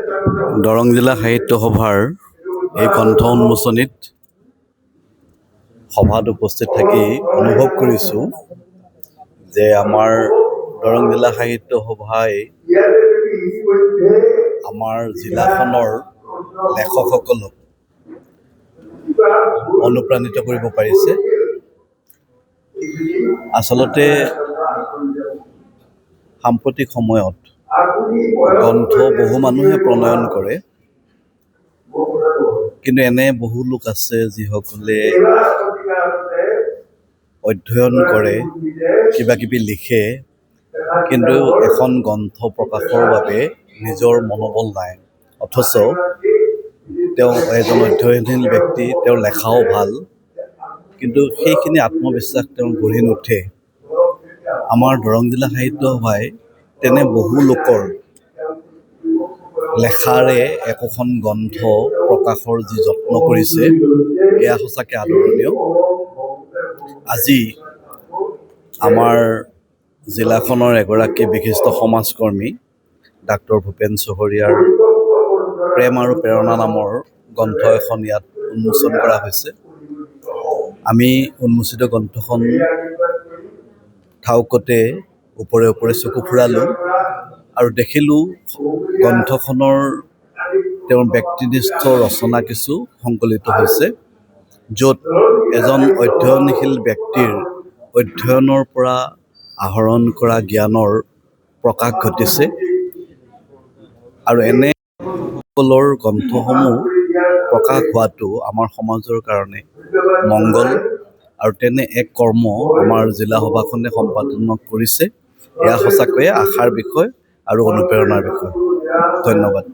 দৰং জিলা সাহিত্য সভাৰ এই কণ্ঠ উন্মোচনীত সভাত উপস্থিত থাকি অনুভৱ কৰিছোঁ যে আমাৰ দৰং জিলা সাহিত্য সভাই আমাৰ জিলাখনৰ লেখকসকলক অনুপ্ৰাণিত কৰিব পাৰিছে। আচলতে সাম্প্ৰতিক সময়ত গ্ৰন্থ বহু মানুহে প্ৰণয়ন কৰে, কিন্তু এনে বহু লোক আছে যিসকলে অধ্যয়ন কৰে, কিবা কিবি লিখে, কিন্তু এখন গ্ৰন্থ প্ৰকাশৰ বাবে নিজৰ মনোবল নাই। অথচ তেওঁ এজন অধ্যয়নশীল ব্যক্তি, তেওঁৰ লেখাও ভাল, কিন্তু সেইখিনি আত্মবিশ্বাস তেওঁ গঢ়ি নুঠে। আমাৰ দৰং জিলা সাহিত্য সভাই তেনে বহু লোকৰ লেখাৰে একোখন গ্ৰন্থ প্ৰকাশৰ যি যত্ন কৰিছে, এয়া সঁচাকৈ আদৰণীয়। আজি আমাৰ জিলাখনৰ এগৰাকী বিশিষ্ট সমাজকৰ্মী ডাক্তৰ ভূপেন চহৰীয়াৰ প্ৰেম আৰু প্ৰেৰণা নামৰ গ্ৰন্থ এখন ইয়াত উন্মোচন কৰা হৈছে। আমি উন্মোচিত গ্ৰন্থখন ঠাউকতে ওপৰে ওপৰে চকু ফুৰালোঁ আৰু দেখিলোঁ গ্ৰন্থখনৰ তেওঁৰ ব্যক্তিনিষ্ঠ ৰচনা কিছু সংকলিত হৈছে, য'ত এজন অধ্যয়নশীল ব্যক্তিৰ অধ্যয়নৰ পৰা আহৰণ কৰা জ্ঞানৰ প্ৰকাশ ঘটিছে। আৰু এনে সকলৰ গ্ৰন্থসমূহ প্ৰকাশ হোৱাটো আমাৰ সমাজৰ কাৰণে মংগল, আৰু তেনে এক কৰ্ম আমাৰ জিলা সভাখনে সম্পাদন কৰিছে। এয়া সঁচাকৈয়ে আশাৰ বিষয় আৰু অনুপ্ৰেৰণাৰ বিষয়। ধন্যবাদ।